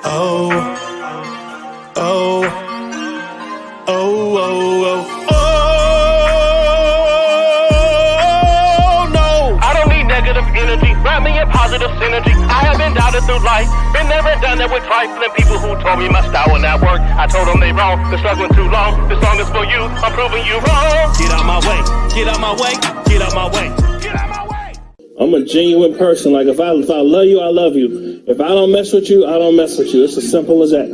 Oh, oh, oh, oh, oh, oh, no. I don't need negative energy, wrap me in positive synergy. I have been doubted through life, been never done it with trifling people who told me my style would not work. I told them they wrong, they're struggling too long. This song is for you, I'm proving you wrong. Get out my way, get out my way, get out my way, get out my way. I'm a genuine person. Like if I love you, I love you. If I don't mess with you, I don't mess with you. It's as simple as that.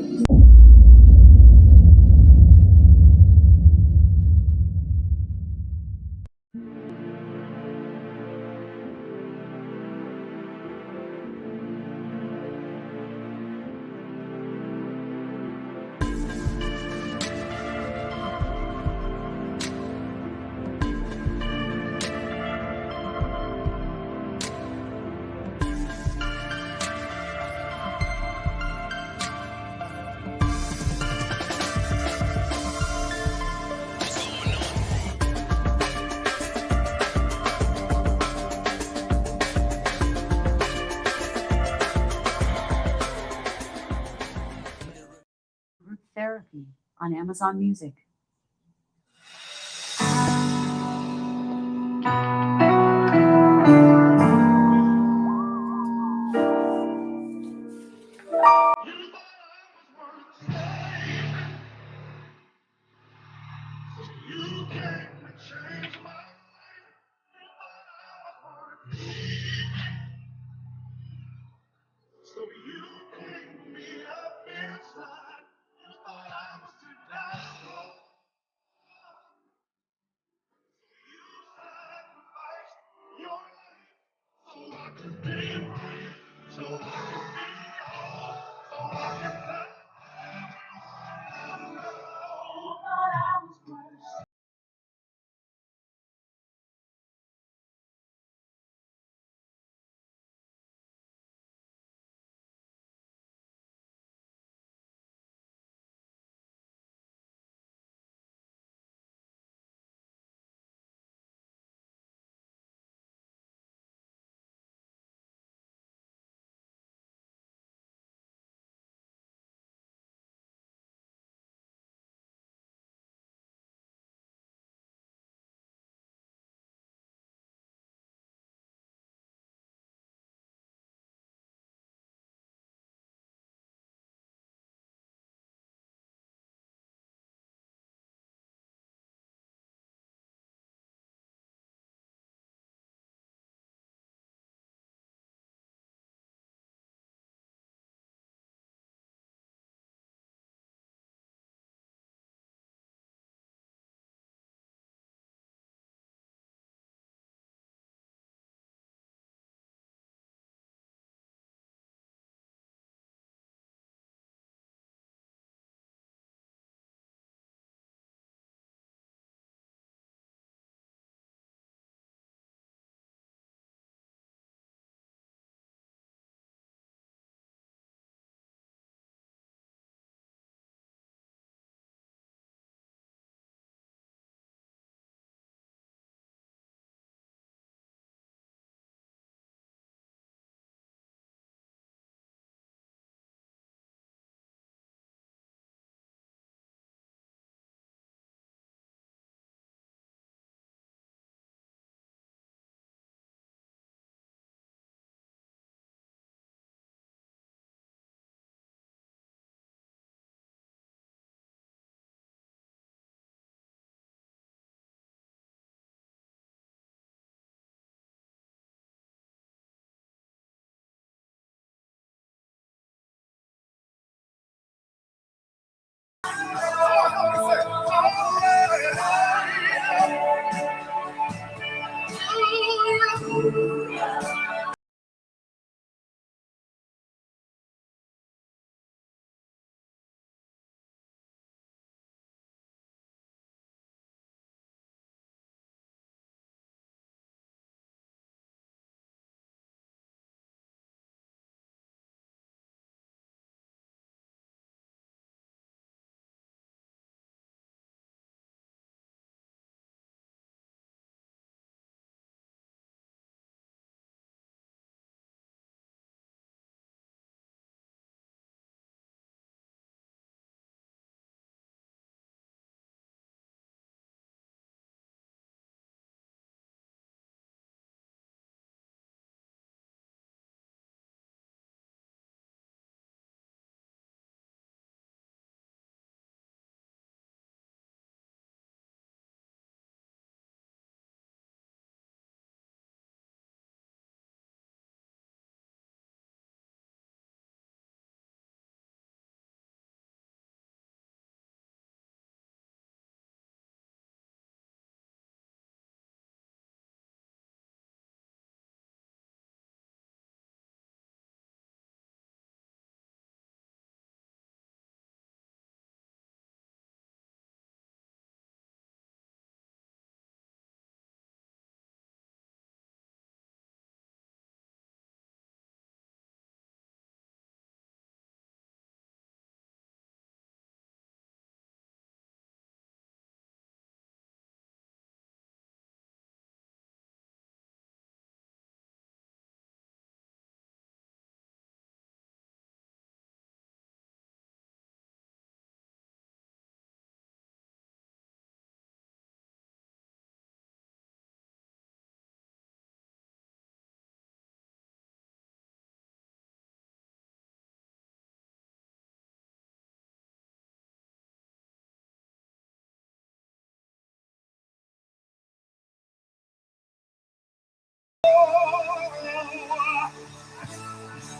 Group Therapy on Amazon Music.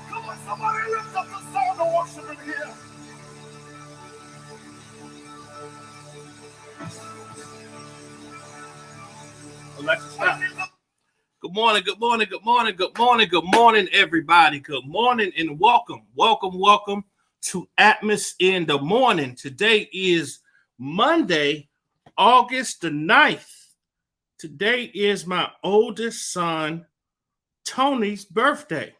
Come on, somebody lift up the sound of worship in here. Alexa, stop. Good morning, good morning, good morning, good morning, good morning, everybody. Good morning and welcome to Atmos in the Morning. Today is Monday, August the 9th. Today is my oldest son, Tony's birthday.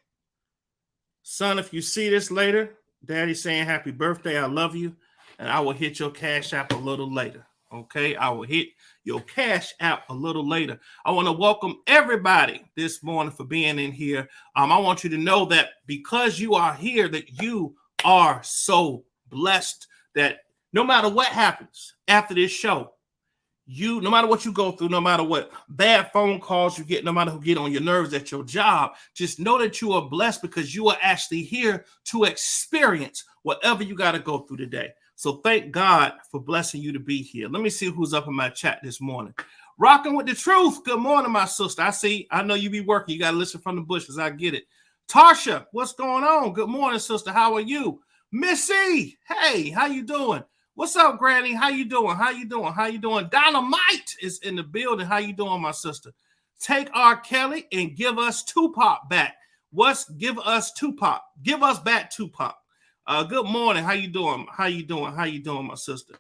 Son, if you see this later, Daddy's saying happy birthday, I love you, and I will hit your Cash App a little later. Okay, I will hit your Cash App a little later. I want to welcome everybody this morning for being in here. I want you to know that because you are here, that you are so blessed that no matter what happens after this show, no matter what you go through, no matter what bad phone calls you get, no matter who get on your nerves at your job, just know that you are blessed because you are actually here to experience whatever you got to go through today. So thank God for blessing you to be here. Let me see who's up in my chat this morning. Rocking with the truth. Good morning, my sister. I know you be working. You got to listen from the bushes. I get it. Tarsha, what's going on? Good morning, sister. How are you? Missy, hey, how you doing? What's up, Granny? How you doing? How you doing? How you doing? Dynamite is in the building. How you doing, my sister? Take RKelly and give us Tupac back. Give us Tupac? Give us back Tupac. Good morning. How you doing? How you doing? How you doing, my sister?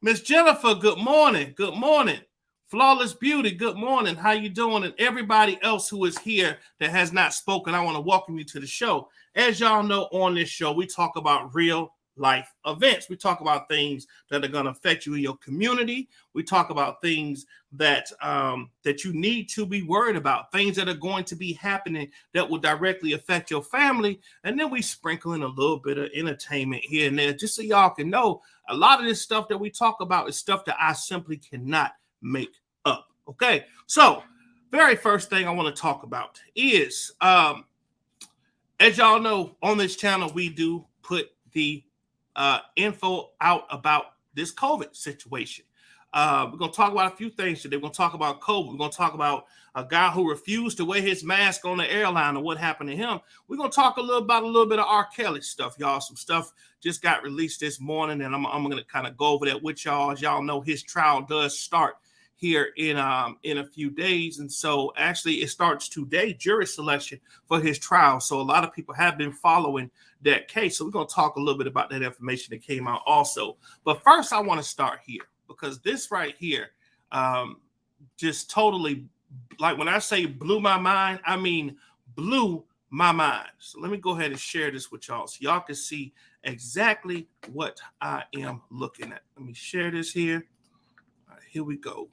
Miss Jennifer, good morning. Good morning. Flawless Beauty, good morning. How you doing? And everybody else who is here that has not spoken, I want to welcome you to the show. As y'all know, on this show, we talk about real life events. We talk about things that are going to affect you in your community. We talk about things that you need to be worried about, things that are going to be happening that will directly affect your family. And then we sprinkle in a little bit of entertainment here and there, just so y'all can know a lot of this stuff that we talk about is stuff that I simply cannot make up. Okay, so very first thing I want to talk about is, as y'all know, on this channel, we do put the info out about this COVID situation. We're going to talk about a few things today. We're going to talk about COVID. We're going to talk about a guy who refused to wear his mask on the airline and what happened to him. We're going to talk a little bit of RKelly stuff, y'all. Some stuff just got released this morning, and I'm going to kind of go over that with y'all. As y'all know, his trial does start here in a few days, and so actually it starts today, jury selection for his trial. So a lot of people have been following that case. So we're going to talk a little bit about that information that came out also. But first, I want to start here because this right here just totally, like when I say blew my mind, I mean blew my mind. So let me go ahead and share this with y'all so y'all can see exactly what I am looking at. Let me share this here. All right, here we go.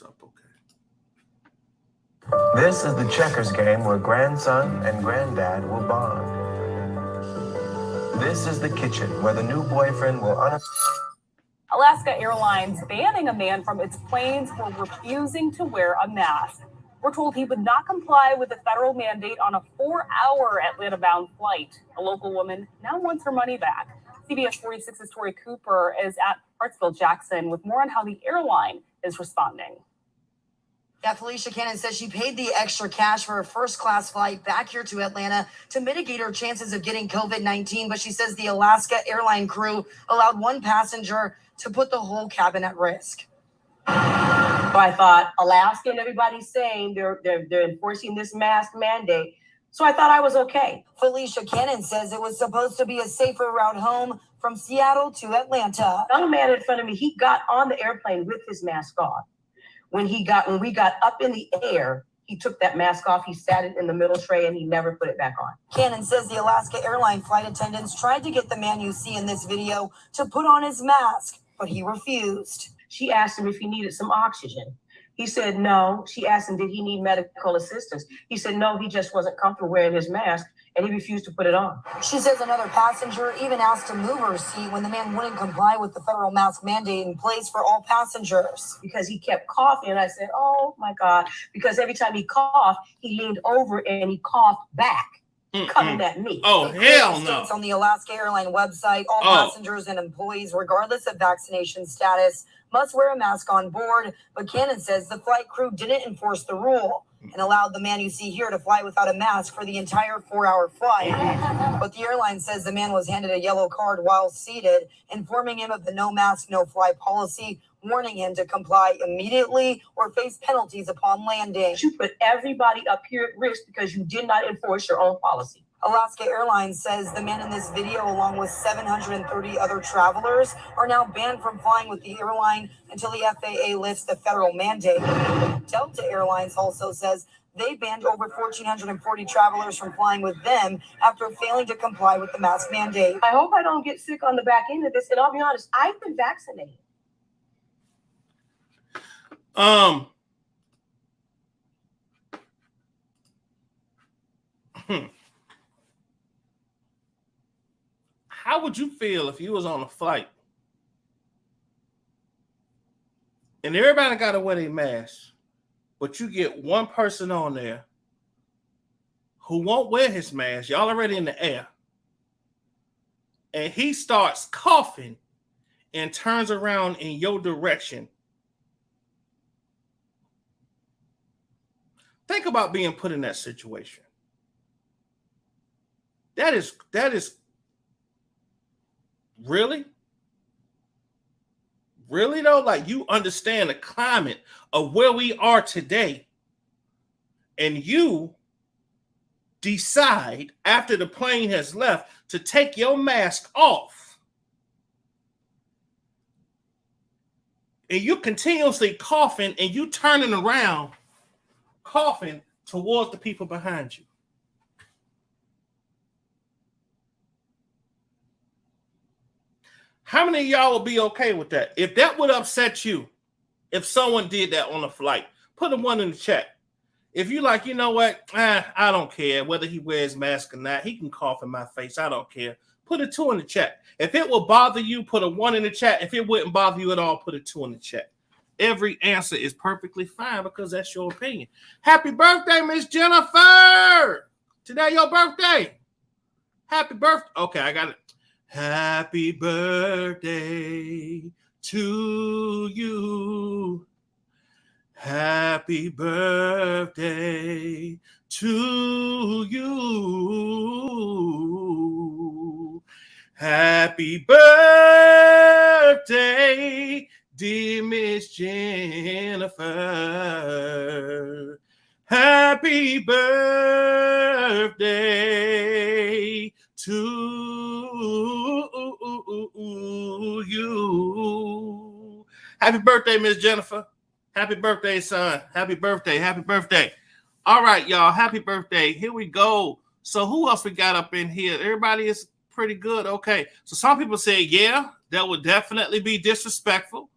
Up, okay. This is the checkers game where grandson and granddad will bond. This is the kitchen where the new boyfriend will Alaska Airlines banning a man from its planes for refusing to wear a mask. We're told he would not comply with the federal mandate on a 4-hour Atlanta-bound flight. A local woman now wants her money back. CBS 46's Tori Cooper is at Hartsville-Jackson with more on how the airline is responding. Yeah, Felicia Cannon says she paid the extra cash for a first-class flight back here to Atlanta to mitigate her chances of getting COVID-19, but she says the Alaska airline crew allowed one passenger to put the whole cabin at risk. So I thought, Alaska and everybody's saying they're enforcing this mask mandate, so I thought I was okay. Felicia Cannon says it was supposed to be a safer route home from Seattle to Atlanta. The young man in front of me, he got on the airplane with his mask on. When we got up in the air, he took that mask off, he sat it in the middle tray, and he never put it back on. Cannon says the Alaska airline flight attendants tried to get the man you see in this video to put on his mask, but he refused. She asked him if he needed some oxygen. He said no. She asked him, did he need medical assistance? He said no, he just wasn't comfortable wearing his mask, and he refused to put it on. She says another passenger even asked to move her seat when the man wouldn't comply with the federal mask mandate in place for all passengers. Because he kept coughing, and I said, oh my God, because every time he coughed, he leaned over and he coughed back. coming at me. Oh, hell no. States on the Alaska Airline website, all passengers and employees, regardless of vaccination status, must wear a mask on board. But Cannon says the flight crew didn't enforce the rule and allowed the man you see here to fly without a mask for the entire 4-hour flight. But the airline says the man was handed a yellow card while seated, informing him of the no mask, no fly policy, warning him to comply immediately or face penalties upon landing. You put everybody up here at risk because you did not enforce your own policy. Alaska Airlines says the man in this video, along with 730 other travelers, are now banned from flying with the airline until the FAA lifts the federal mandate. Delta Airlines also says they banned over 1,440 travelers from flying with them after failing to comply with the mask mandate. I hope I don't get sick on the back end of this. And I'll be honest, I've been vaccinated. How would you feel if you was on a flight and everybody got to wear their mask, but you get one person on there who won't wear his mask? Y'all already in the air. And he starts coughing and turns around in your direction. Think about being put in that situation. That is really though, like, you understand the climate of where we are today, and you decide after the plane has left to take your mask off, and you continuously coughing and you turning around coughing towards the people behind you. How many of y'all would be okay with that? If that would upset you, if someone did that on a flight, put a 1 in the chat. If you like, you know what? I don't care whether he wears mask or not. He can cough in my face. I don't care. Put a 2 in the chat. If it will bother you, put a 1 in the chat. If it wouldn't bother you at all, put a 2 in the chat. Every answer is perfectly fine because that's your opinion. Happy birthday, Miss Jennifer. Today your birthday. Happy birthday. Okay, I got it. Happy birthday to you. Happy birthday to you. Happy birthday, dear Miss Jennifer. Happy birthday to you. Happy birthday, Miss Jennifer. Happy birthday, son. Happy birthday. Happy birthday. All right, y'all. Happy birthday. Here we go. So who else we got up in here? Everybody is pretty good. Okay. So some people say, yeah, that would definitely be disrespectful.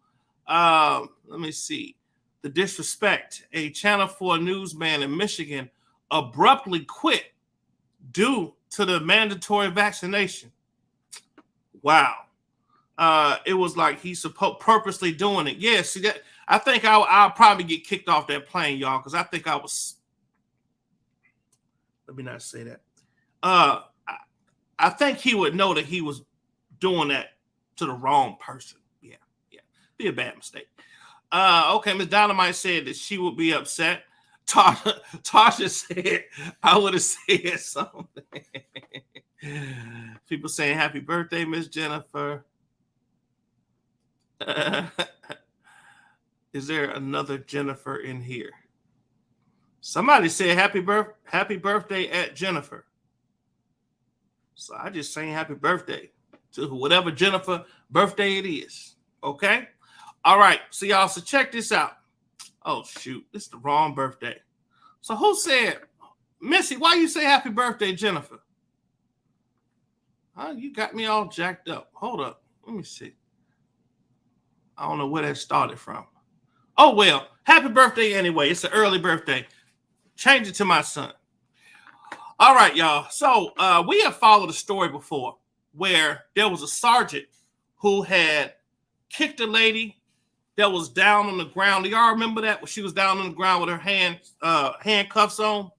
Let me see. The disrespect. A Channel 4 newsman in Michigan abruptly quit due to the mandatory vaccination. Wow. It was like he's purposely doing it. Yeah, see that. I think I'll probably get kicked off that plane, y'all, because I think I was. Let me not say that. I think he would know that he was doing that to the wrong person. Yeah. Be a bad mistake. Okay, Miss Dynamite said that she would be upset. Tasha said I would have said something. People saying happy birthday, Miss Jennifer. Is there another Jennifer in here? Somebody said happy birthday at Jennifer. So I just saying happy birthday to whatever Jennifer birthday it is. Okay. All right. So y'all, so check this out. Oh shoot, this is the wrong birthday. So who said, Missy, why you say happy birthday, Jennifer? You got me all jacked up. Hold up. Let me see. I don't know where that started from. Oh, well, happy birthday anyway. It's an early birthday. Change it to my son. All right, y'all. So we have followed a story before where there was a sergeant who had kicked a lady that was down on the ground. Do y'all remember that? When she was down on the ground with her handcuffs on?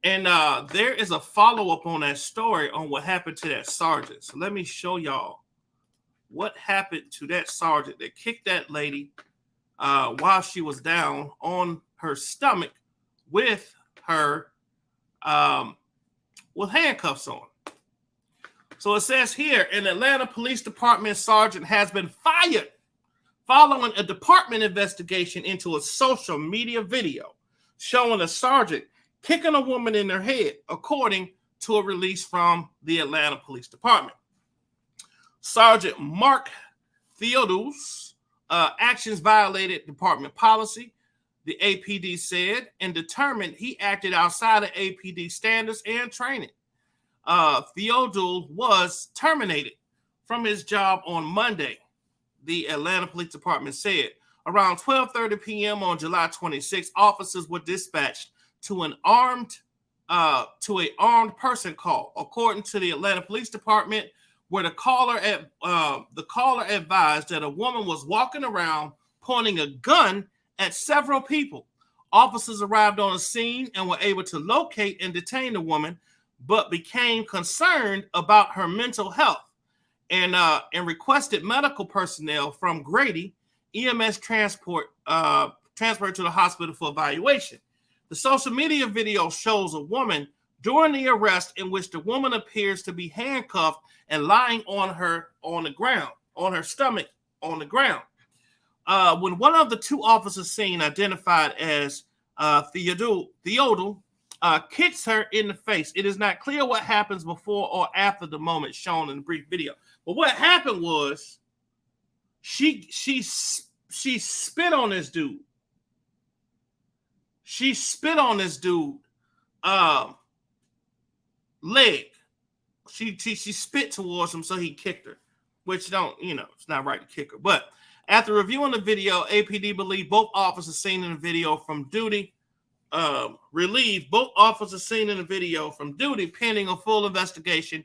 And there is a follow-up on that story on what happened to that sergeant. So let me show y'all what happened to that sergeant that kicked that lady while she was down on her stomach with her with handcuffs on. So it says here, an Atlanta Police Department sergeant has been fired following a department investigation into a social media video showing a sergeant kicking a woman in her head, according to a release from the Atlanta Police Department. Sergeant Mark Theodore's actions violated department policy, the APD said, and determined he acted outside of APD standards and training. Theodore was terminated from his job on Monday, the Atlanta Police Department said. Around 12:30 p.m. on July 26, officers were dispatched to an armed person call, according to the Atlanta Police Department, where the caller advised that a woman was walking around pointing a gun at several people. Officers arrived on the scene and were able to locate and detain the woman, but became concerned about her mental health and requested medical personnel from Grady EMS transferred to the hospital for evaluation. The social media video shows a woman during the arrest in which the woman appears to be handcuffed and lying on her stomach on the ground. When one of the two officers seen, identified as Theodore, kicks her in the face. It is not clear what happens before or after the moment shown in the brief video. But what happened was she spit on this dude. She spit on this dude leg. She spit towards him, so he kicked her, which it's not right to kick her. But after reviewing the video, APD believed both officers seen in the video from duty relieved both officers seen in the video from duty pending a full investigation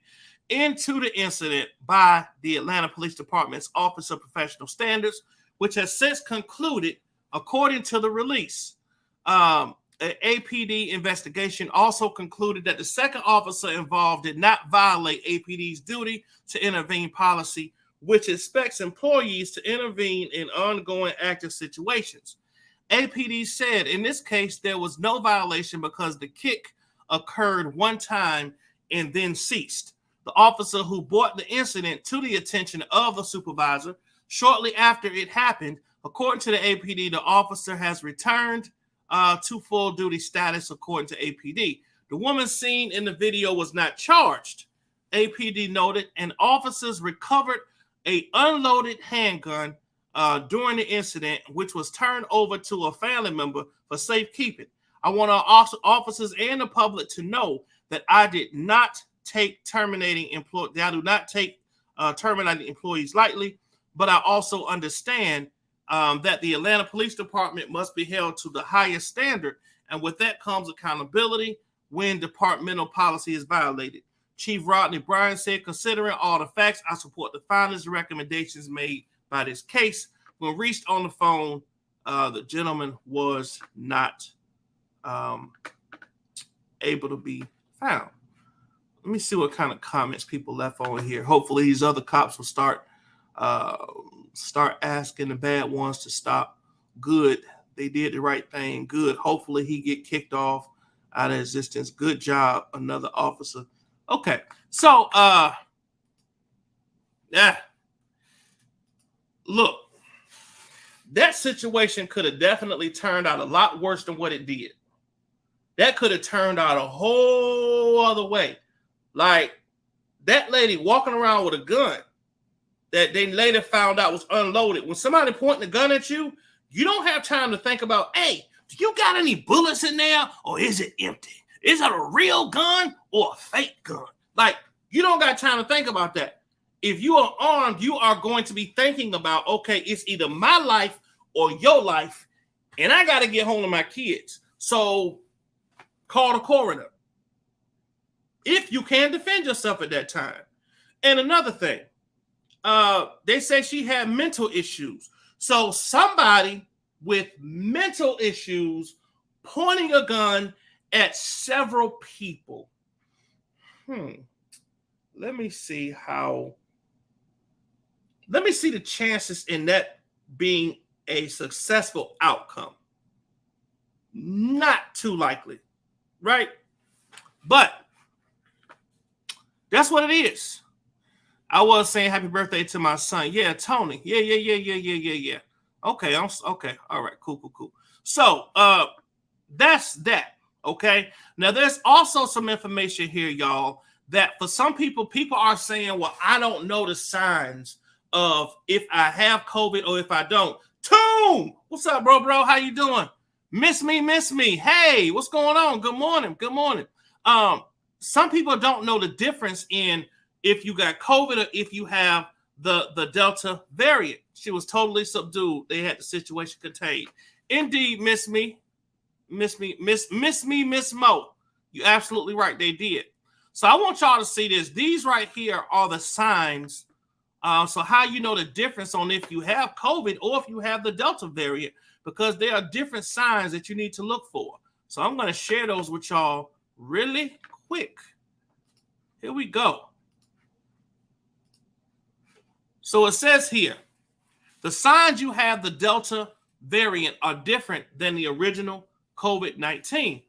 into the incident by the Atlanta Police Department's Office of Professional Standards, which has since concluded, according to the release. An APD investigation also concluded that the second officer involved did not violate APD's duty to intervene policy, which expects employees to intervene in ongoing active situations. APD said in this case there was no violation because the kick occurred one time and then ceased. The officer who brought the incident to the attention of the supervisor shortly after it happened, according to the APD, the officer has returned to full duty status, according to APD. The woman seen in the video was not charged, APD noted, and officers recovered an unloaded handgun during the incident, which was turned over to a family member for safekeeping. I want our officers and the public to know that I did not take terminating employees lightly, but I also understand that the Atlanta Police Department must be held to the highest standard, and with that comes accountability when departmental policy is violated. Chief Rodney Bryan said, considering all the facts, I support the findings and recommendations made by this case. When reached on the phone, the gentleman was not able to be found. Let me see what kind of comments people left on here. Hopefully these other cops will start asking the bad ones to stop. Good. They did the right thing. Good. Hopefully he get kicked off out of existence. Good job, another officer. Okay. So, look, that situation could have definitely turned out a lot worse than what it did. That could have turned out a whole other way. Like that lady walking around with a gun that they later found out was unloaded. When somebody pointing a gun at you, you don't have time to think about, hey, do you got any bullets in there or is it empty? Is it a real gun or a fake gun? Like, you don't got time to think about that. If you are armed, you are going to be thinking about, okay, it's either my life or your life, and I got to get home to my kids. So call the coroner if you can defend yourself at that time. And another thing, they say she had mental issues. So somebody with mental issues pointing a gun at several people. Let me see the chances in that being a successful outcome. Not too likely, right? But that's what it is. I was saying happy birthday to my son. Yeah, Tony. Yeah. Okay, okay. All right, cool. So, that's that. Okay. Now, there's also some information here, y'all, that for some people are saying, well, I don't know the signs of if I have COVID or if I don't. Toon, what's up, bro? How you doing? Miss me. Hey, what's going on? Good morning. Some people don't know the difference in if you got COVID or if you have the Delta variant. She was totally subdued. They had the situation contained. Indeed, Miss Mo. You're absolutely right. They did. So I want y'all to see this. These right here are the signs. So how you know the difference on if you have COVID or if you have the Delta variant, because there are different signs that you need to look for. So I'm going to share those with y'all really quick. Here we go. So it says here, the signs you have the Delta variant are different than the original COVID-19.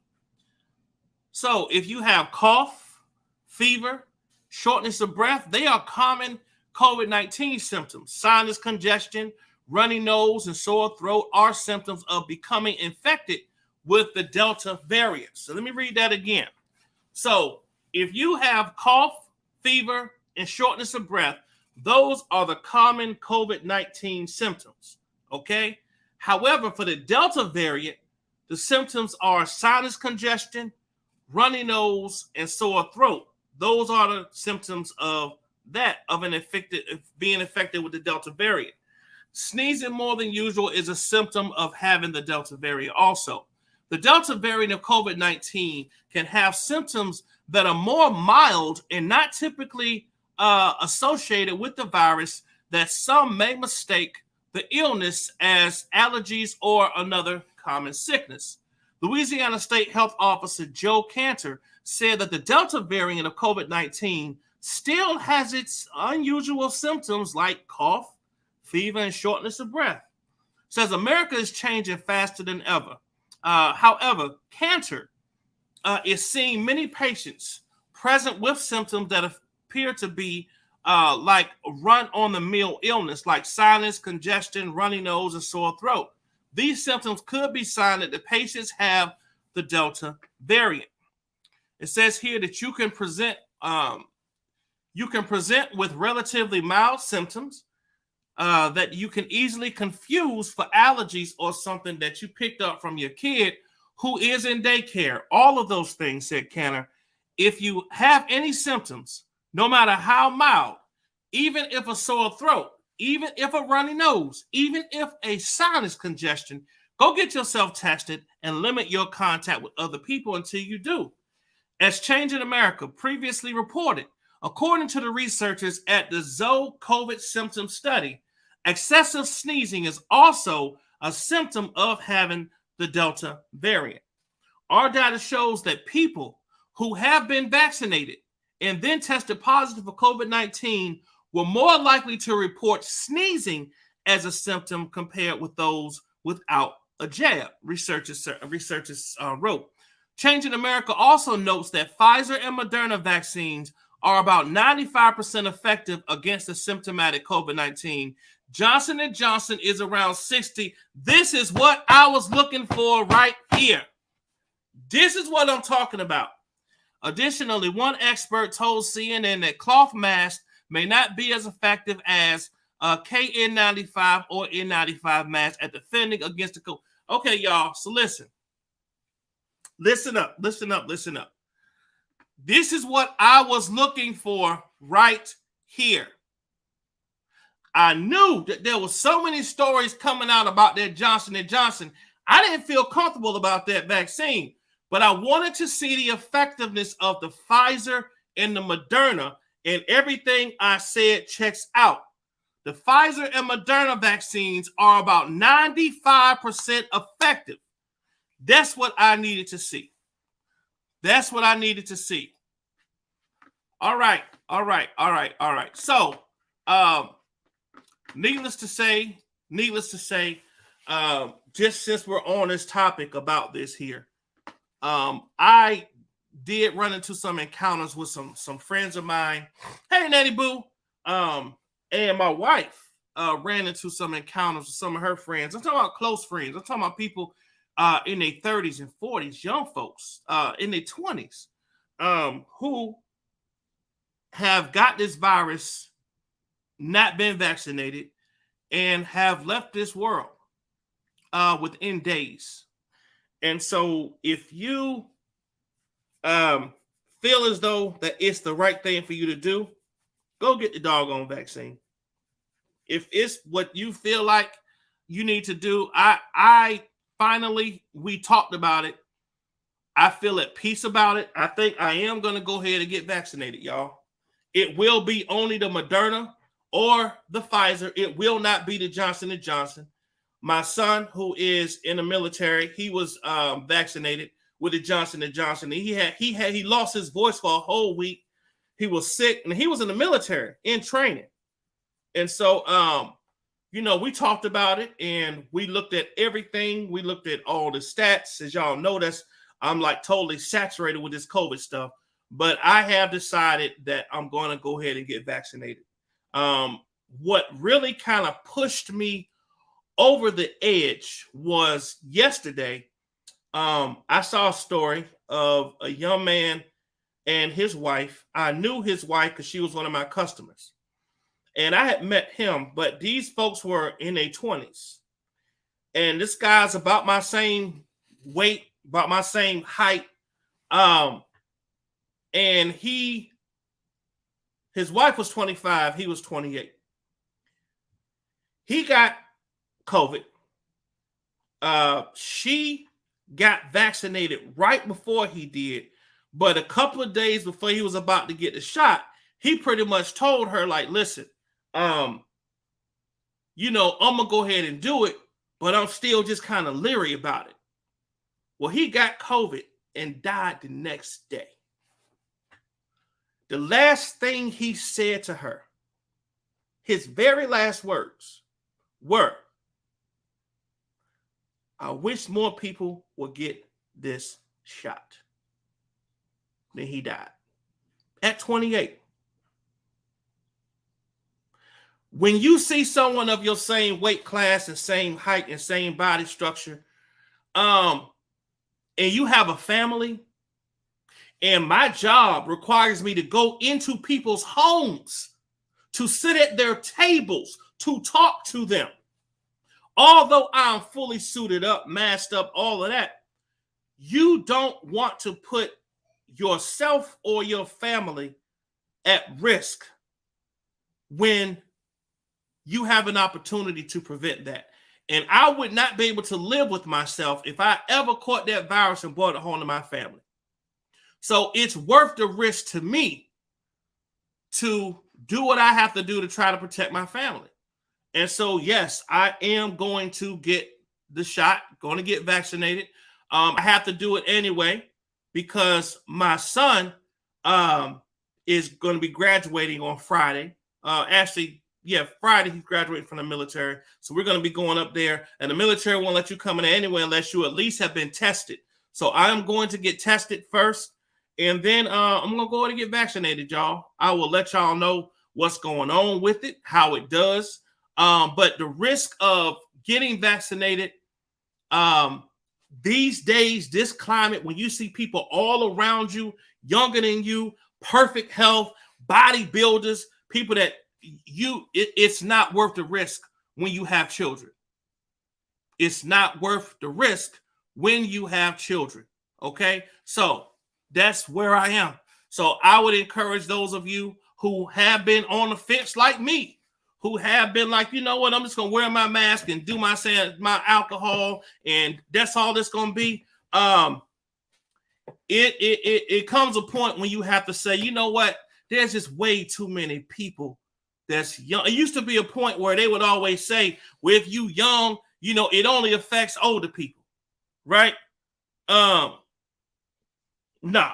So if you have cough, fever, shortness of breath, they are common COVID-19 symptoms. Sinus congestion, runny nose, and sore throat are symptoms of becoming infected with the Delta variant. So let me read that again. So if you have cough, fever, and shortness of breath, those are the common COVID-19 symptoms, okay? However, for the Delta variant, the symptoms are sinus congestion, runny nose, and sore throat. Those are the symptoms of being infected with the Delta variant. Sneezing more than usual is a symptom of having the Delta variant also. The Delta variant of COVID-19 can have symptoms that are more mild and not typically associated with the virus, that some may mistake the illness as allergies or another common sickness. Louisiana State Health Officer Joe Cantor said that the Delta variant of COVID-19 still has its unusual symptoms like cough, fever, and shortness of breath. Says America is changing faster than ever. However, Cantor is seeing many patients present with symptoms that appear to be like run-on-the-mill illness, like sinus congestion, runny nose, and sore throat. These symptoms could be sign that the patients have the Delta variant. It says here that you can present with relatively mild symptoms that you can easily confuse for allergies or something that you picked up from your kid who is in daycare. All of those things, said Cantor. If you have any symptoms, no matter how mild, even if a sore throat, even if a runny nose, even if a sinus congestion, go get yourself tested and limit your contact with other people until you do. As Change in America previously reported, according to the researchers at the ZOE COVID symptom study, excessive sneezing is also a symptom of having the Delta variant. Our data shows that people who have been vaccinated and then tested positive for COVID-19 were more likely to report sneezing as a symptom compared with those without a jab, researchers wrote. Change in America also notes that Pfizer and Moderna vaccines are about 95% effective against the symptomatic COVID-19. Johnson & Johnson is around 60. This is what I was looking for right here. This is what I'm talking about. Additionally, one expert told CNN that cloth masks may not be as effective as KN95 or N95 masks at defending against the COVID. Okay, y'all, so listen. Listen up. This is what I was looking for right here. I knew that there were so many stories coming out about that Johnson & Johnson. I didn't feel comfortable about that vaccine, but I wanted to see the effectiveness of the Pfizer and the Moderna, and everything I said checks out. The Pfizer and Moderna vaccines are about 95% effective. That's what I needed to see. That's what I needed to see. All right. So, needless to say, just since we're on this topic about this here, I did run into some encounters with some friends of mine. Hey, Natty Boo. And my wife ran into some encounters with some of her friends. I'm talking about close friends. I'm talking about people in their 30s and 40s, young folks in their 20s, who have got this virus, not been vaccinated, and have left this world within days. And so if you feel as though that it's the right thing for you to do, go get the doggone vaccine. If it's what you feel like you need to do, I finally, we talked about it. I feel at peace about it. I think I am going to go ahead and get vaccinated, y'all. It will be only the Moderna or the Pfizer. It will not be the Johnson & Johnson. My son, who is in the military, he was vaccinated with the Johnson & Johnson. He lost his voice for a whole week. He was sick, and he was in the military in training. And so, we talked about it, and we looked at everything. We looked at all the stats. As y'all know, I'm like totally saturated with this COVID stuff. But I have decided that I'm going to go ahead and get vaccinated. What really kind of pushed me over the edge was yesterday. I saw a story of a young man and his wife. I knew his wife because she was one of my customers. And I had met him, but these folks were in their 20s. And this guy's about my same weight, about my same height. And his wife was 25, he was 28. He got COVID. She got vaccinated right before he did, but a couple of days before he was about to get the shot, he pretty much told her, like, listen, I'm gonna go ahead and do it, but I'm still just kind of leery about it. Well, he got COVID and died the next day. The last thing he said to her, his very last words were, I wish more people would get this shot. Then he died at 28. When you see someone of your same weight class and same height and same body structure, and you have a family, and my job requires me to go into people's homes, to sit at their tables, to talk to them. Although I'm fully suited up, masked up, all of that, you don't want to put yourself or your family at risk when you have an opportunity to prevent that. And I would not be able to live with myself if I ever caught that virus and brought it home to my family. So it's worth the risk to me to do what I have to do to try to protect my family. And so, yes, I am going to get the shot, going to get vaccinated. I have to do it anyway because my son is going to be graduating on Friday. Friday he's graduating from the military. So we're going to be going up there, and the military won't let you come in anyway unless you at least have been tested. So I'm going to get tested first, and then I'm going to go and get vaccinated, y'all. I will let y'all know what's going on with it, how it does. But the risk of getting vaccinated these days, this climate, when you see people all around you, younger than you, perfect health, bodybuilders, people that it's not worth the risk when you have children. It's not worth the risk when you have children. Okay, so that's where I am. So I would encourage those of you who have been on the fence like me, who have been like, you know what, I'm just gonna wear my mask and do my alcohol, and that's all that's gonna be. It comes a point when you have to say, you know what, there's just way too many people that's young. It used to be a point where they would always say, well, if you young, it only affects older people, right? No.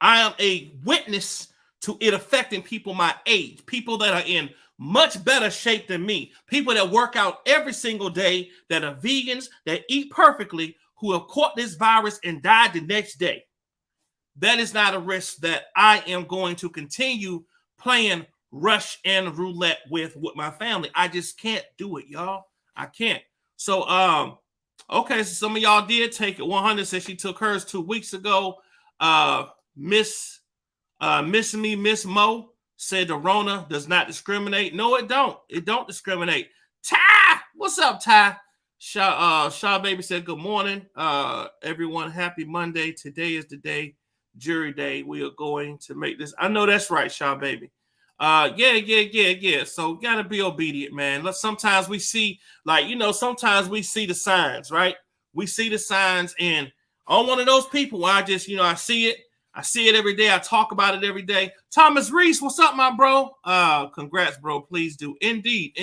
I am a witness to it affecting people my age, people that are in much better shape than me, people that work out every single day, that are vegans, that eat perfectly, who have caught this virus and died the next day. That is not a risk that I am going to continue playing rush and roulette with my family. I just can't do it, y'all. I can't. So, okay, so some of y'all did take it. 100 said she took hers 2 weeks ago. Miss Mo said the Rona does not discriminate. No, it don't. It don't discriminate. Ty, what's up, Ty? Shaw Baby said good morning. Everyone, happy Monday. Today is the day, jury day. We are going to make this. I know that's right, Shaw Baby. Yeah. So gotta be obedient, man. Sometimes we see, sometimes we see the signs, right? We see the signs, and I'm one of those people where I just, I see it. I see it every day. I talk about it every day. Thomas Reese, what's up, my bro? Congrats, bro. Please do. Indeed.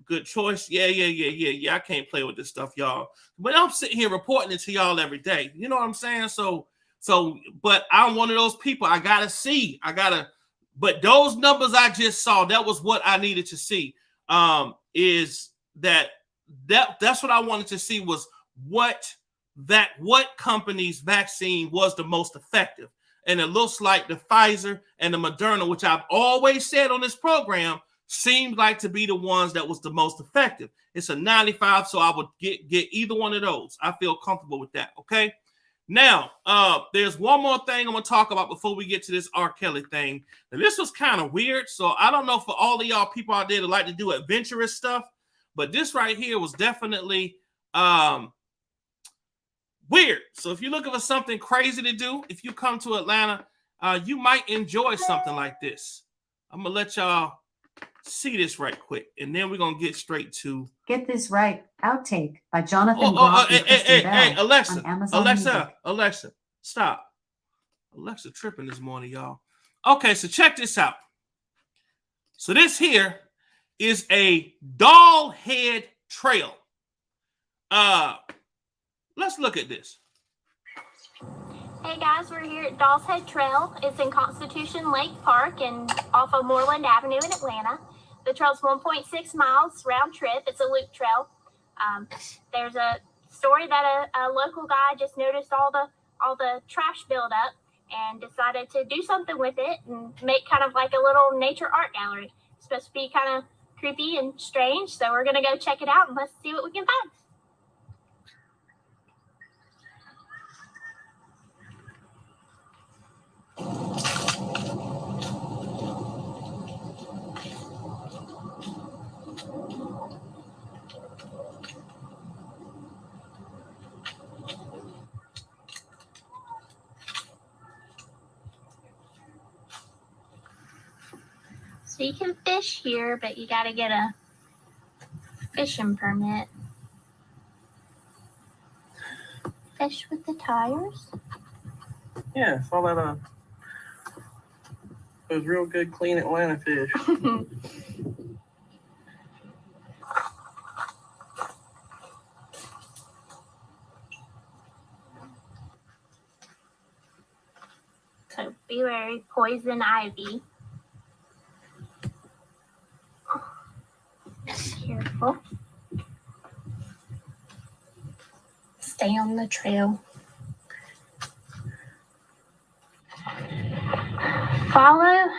Good choice. Yeah. I can't play with this stuff, y'all. But I'm sitting here reporting it to y'all every day. You know what I'm saying? So, but I'm one of those people. I gotta see. But those numbers I just saw, that was what I needed to see. Is that's what I wanted to see, was what company's vaccine was the most effective. And it looks like the Pfizer and the Moderna, which I've always said on this program, seemed like to be the ones that was the most effective. It's a 95, so I would get either one of those. I feel comfortable with that, okay? Now, there's one more thing I'm going to talk about before we get to this R. Kelly thing. Now, this was kind of weird, so I don't know for all of y'all people out there that like to do adventurous stuff, but this right here was definitely weird. So if you're looking for something crazy to do, if you come to Atlanta, you might enjoy something like this. I'm going to let y'all see this right quick, and then we're going to get straight to Get This Right, Outtake by Jonathan Groff and Kristen Bell hey, Alexa, on Amazon Music. Alexa, stop. Alexa tripping this morning, y'all. Okay, so check this out. So this here is a doll head trail. Let's look at this. Hey guys, we're here at Doll's Head Trail. It's in Constitution Lake Park and off of Moreland Avenue in Atlanta. The trail's 1.6 miles round trip. It's a loop trail. There's a story that a local guy just noticed all the trash buildup and decided to do something with it and make kind of like a little nature art gallery. It's supposed to be kind of creepy and strange, so we're gonna go check it out and let's see what we can find. So you can fish here, but you got to get a fishing permit. Fish with the tires. Yeah, saw that. It was real good, clean Atlanta fish. So be wary, poison ivy. Careful. Stay on the trail. Follow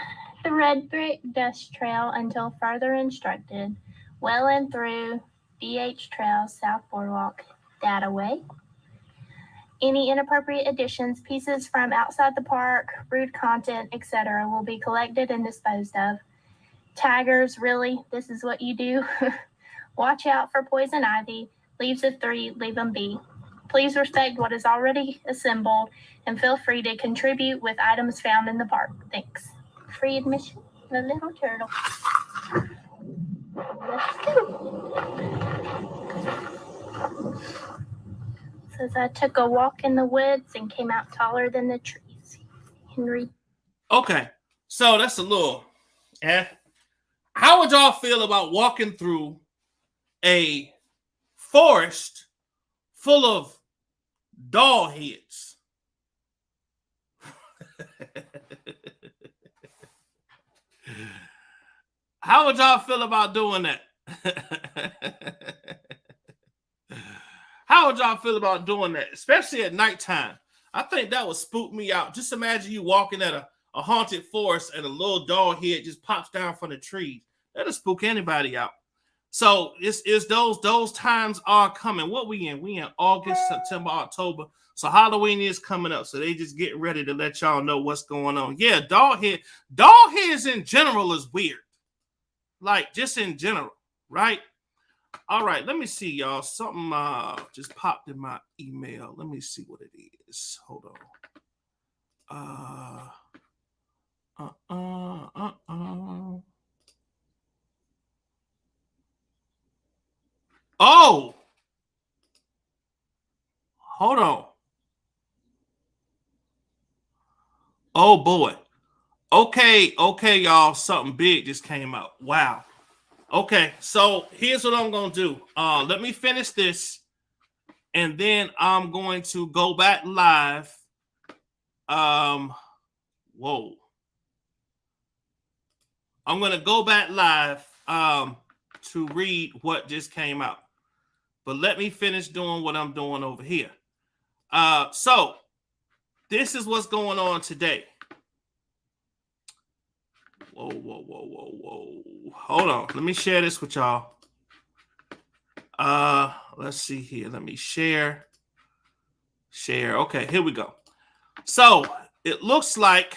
the red brick dust trail until further instructed. Well and through DH Trail, South Boardwalk, Dataway. Any inappropriate additions, pieces from outside the park, rude content, etc. will be collected and disposed of. Taggers, really, this is what you do? Watch out for poison ivy. Leaves of 3, leave them be. Please respect what is already assembled and feel free to contribute with items found in the park. Thanks. Free admission, the little turtle. Let's go. Says I took a walk in the woods and came out taller than the trees. Henry. Okay, so that's a little. How would y'all feel about walking through a forest full of doll heads. How would y'all feel about doing that? How would y'all feel about doing that, especially at nighttime? I think that would spook me out. Just imagine you walking at a haunted forest and a little doll head just pops down from the trees. That'll spook anybody out. So it's those times are coming. What we in? We in August, September, October. So Halloween is coming up. So they just getting ready to let y'all know what's going on. Yeah, doll heads in general is weird. Like just in general, right? All right, let me see, y'all. Something just popped in my email. Let me see what it is. Hold on. Oh, hold on. Oh boy. Okay, y'all. Something big just came out. Wow. Okay, so here's what I'm gonna do. Let me finish this, and then I'm going to go back live. Whoa. I'm gonna go back live to read what just came out. But let me finish doing what I'm doing over here. So this is what's going on today. Whoa. Hold on. Let me share this with y'all. Let's see here. Let me share. Okay, here we go. So it looks like,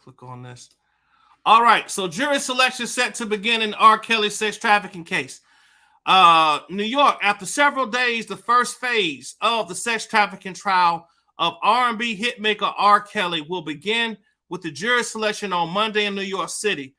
click on this. All right, so jury selection set to begin in RKelly sex trafficking case. New York, after several days, the first phase of the sex trafficking trial of R&B hitmaker RKelly will begin with the jury selection on Monday in New York City.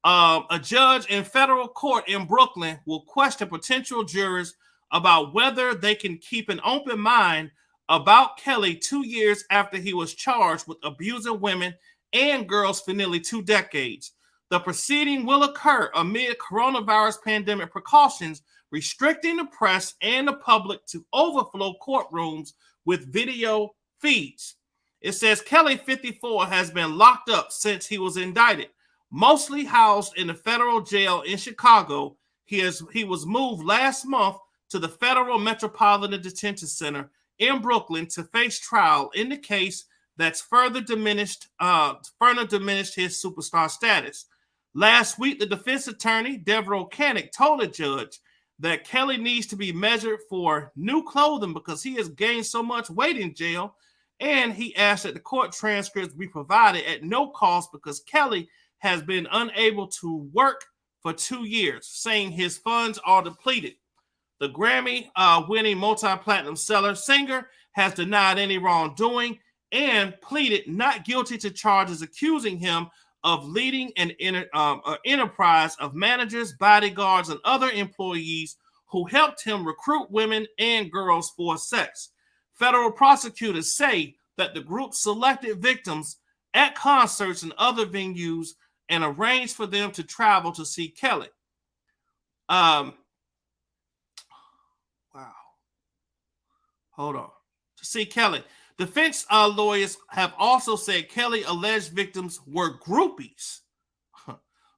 A judge in federal court in Brooklyn will question potential jurors about whether they can keep an open mind about Kelly 2 years after he was charged with abusing women and girls for nearly 2 decades. The proceeding will occur amid coronavirus pandemic precautions, restricting the press and the public to overflow courtrooms with video feeds. It says Kelly, 54, has been locked up since he was indicted. Mostly housed in the federal jail in Chicago, he was moved last month to the Federal Metropolitan Detention Center in Brooklyn to face trial in the case that's further diminished his superstar status. Last week, the defense attorney, Deborah O'Canick, told a judge that Kelly needs to be measured for new clothing because he has gained so much weight in jail, and he asked that the court transcripts be provided at no cost because Kelly has been unable to work for 2 years, saying his funds are depleted. The Grammy-winning multi-platinum singer has denied any wrongdoing and pleaded not guilty to charges accusing him of leading an enterprise of managers, bodyguards, and other employees who helped him recruit women and girls for sex. Federal prosecutors say that the group selected victims at concerts and other venues and arranged for them to travel to see Kelly. Wow. Hold on. To see Kelly. Defense lawyers have also said Kelly alleged victims were groupies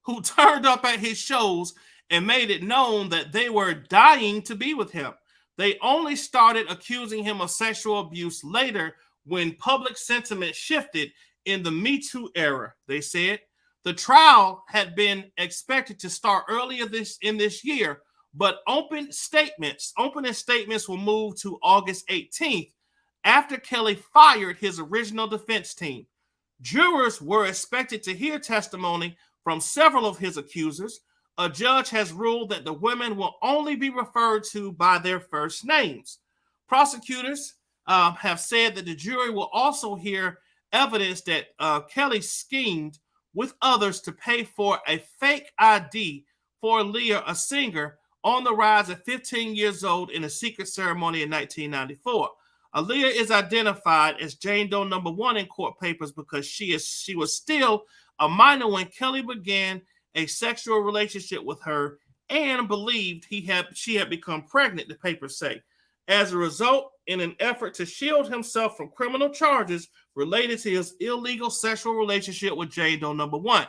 who turned up at his shows and made it known that they were dying to be with him. They only started accusing him of sexual abuse later when public sentiment shifted in the Me Too era, they said. The trial had been expected to start earlier this year, but opening statements will move to August 18th after Kelly fired his original defense team. Jurors were expected to hear testimony from several of his accusers. A judge has ruled that the women will only be referred to by their first names. Prosecutors have said that the jury will also hear evidence that Kelly schemed with others to pay for a fake ID for Leah, a singer on the rise at 15 years old in a secret ceremony in 1994. Aaliyah is identified as Jane Doe number 1 in court papers because she was still a minor when Kelly began a sexual relationship with her and believed she had become pregnant, the papers say. As a result, in an effort to shield himself from criminal charges related to his illegal sexual relationship with Jane Doe number 1,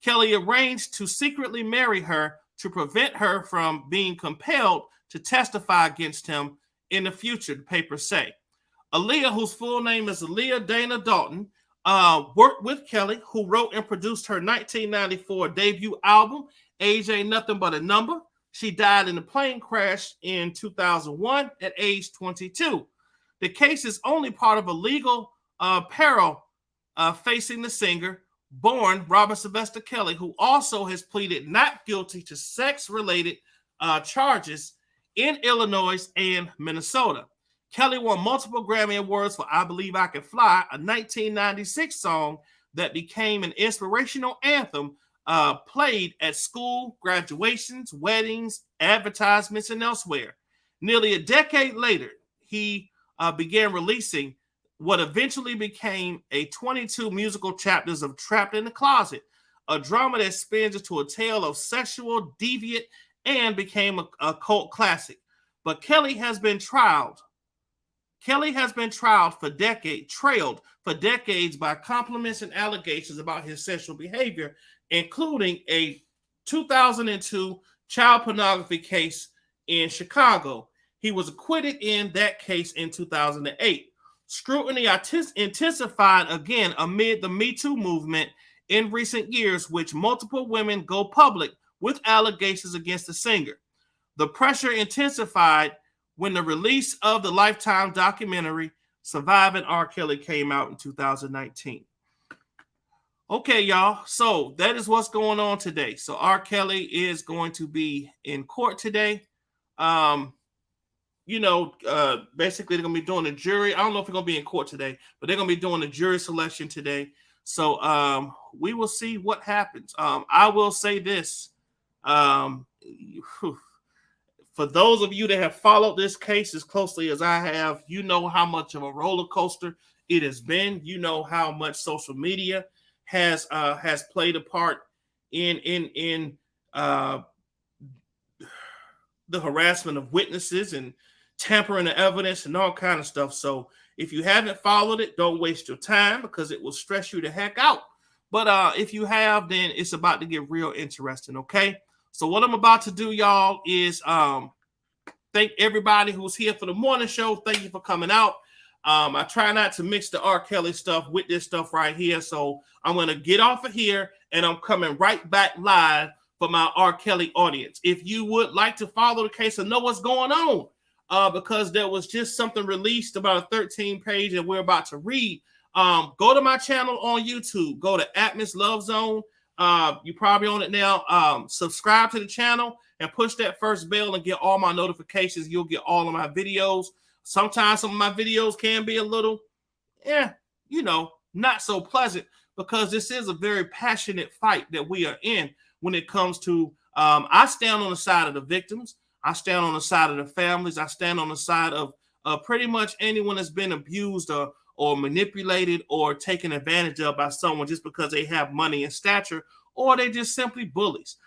Kelly arranged to secretly marry her to prevent her from being compelled to testify against him in the future, the papers say. Aaliyah, whose full name is Aaliyah Dana Dalton, worked with Kelly, who wrote and produced her 1994 debut album, Age Ain't Nothing But a Number. She died in a plane crash in 2001 at age 22. The case is only part of a legal peril facing the singer, born Robert Sylvester Kelly, who also has pleaded not guilty to sex-related charges in Illinois and Minnesota. Kelly won multiple Grammy Awards for I Believe I Can Fly, a 1996 song that became an inspirational anthem played at school, graduations, weddings, advertisements, and elsewhere. Nearly a decade later, he began releasing what eventually became a 22 musical chapters of Trapped in the Closet, a drama that spins into a tale of sexual deviant and became a cult classic. But Kelly has been trailed for decades by compliments and allegations about his sexual behavior, including a 2002 child pornography case in Chicago. He was acquitted in that case in 2008. Scrutiny intensified again amid the Me Too movement in recent years, which multiple women go public with allegations against the singer. The pressure intensified when the release of the Lifetime documentary Surviving R. Kelly came out in 2019. Okay, y'all. So that is what's going on today. So R. Kelly is going to be in court today. Basically they're going to be doing a jury. I don't know if they're going to be in court today, but they're going to be doing a jury selection today. So we will see what happens. I will say this. For those of you that have followed this case as closely as I have, you know how much of a roller coaster it has been. You know how much social media has played a part in the harassment of witnesses and tampering the evidence and all kind of stuff. So if you haven't followed it, don't waste your time because it will stress you the heck out. But if you have, then it's about to get real interesting, okay? So what I'm about to do, y'all, is thank everybody who's here for the morning show. Thank you for coming out. I try not to mix the R. Kelly stuff with this stuff right here. So I'm going to get off of here, and I'm coming right back live for my R. Kelly audience. If you would like to follow the case and know what's going on, because there was just something released about a 13-page that we're about to read, go to my channel on YouTube. Go to Atmos Love Zone. You're probably on it now. Subscribe to the channel and push that first bell and get all my notifications. You'll get all of my videos. Sometimes some of my videos can be a little, not so pleasant because this is a very passionate fight that we are in when it comes to, I stand on the side of the victims. I stand on the side of the families. I stand on the side of pretty much anyone that's been abused or manipulated or taken advantage of by someone just because they have money and stature, or they just simply bullies.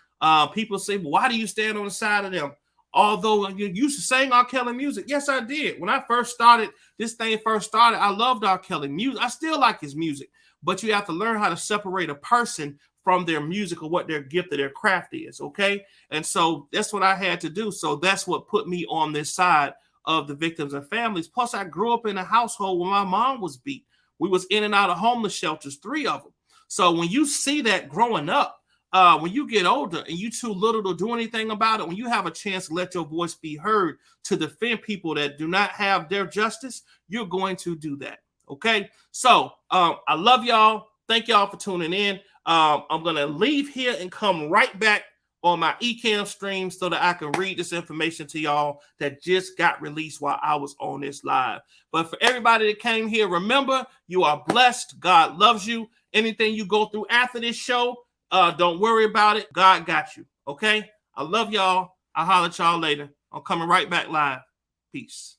People say, well, why do you stand on the side of them? Although you used to sing R. Kelly music. Yes, I did. When I first started, I loved R. Kelly music. I still like his music, but you have to learn how to separate a person from their music or what their gift or their craft is, okay? And so that's what I had to do. So that's what put me on this side of the victims and families. Plus, I grew up in a household where my mom was beat. We was in and out of homeless shelters, 3 of them. So when you see that growing up, when you get older and you too little to do anything about it, when you have a chance to let your voice be heard to defend people that do not have their justice, you're going to do that, okay? So I love y'all. Thank y'all for tuning in. I'm going to leave here and come right back on my eCam stream so that I can read this information to y'all that just got released while I was on this live. But for everybody that came here, remember, you are blessed. God loves you. Anything you go through after this show, don't worry about it. God got you, okay? I love y'all. I'll holler at y'all later. I'm coming right back live. Peace.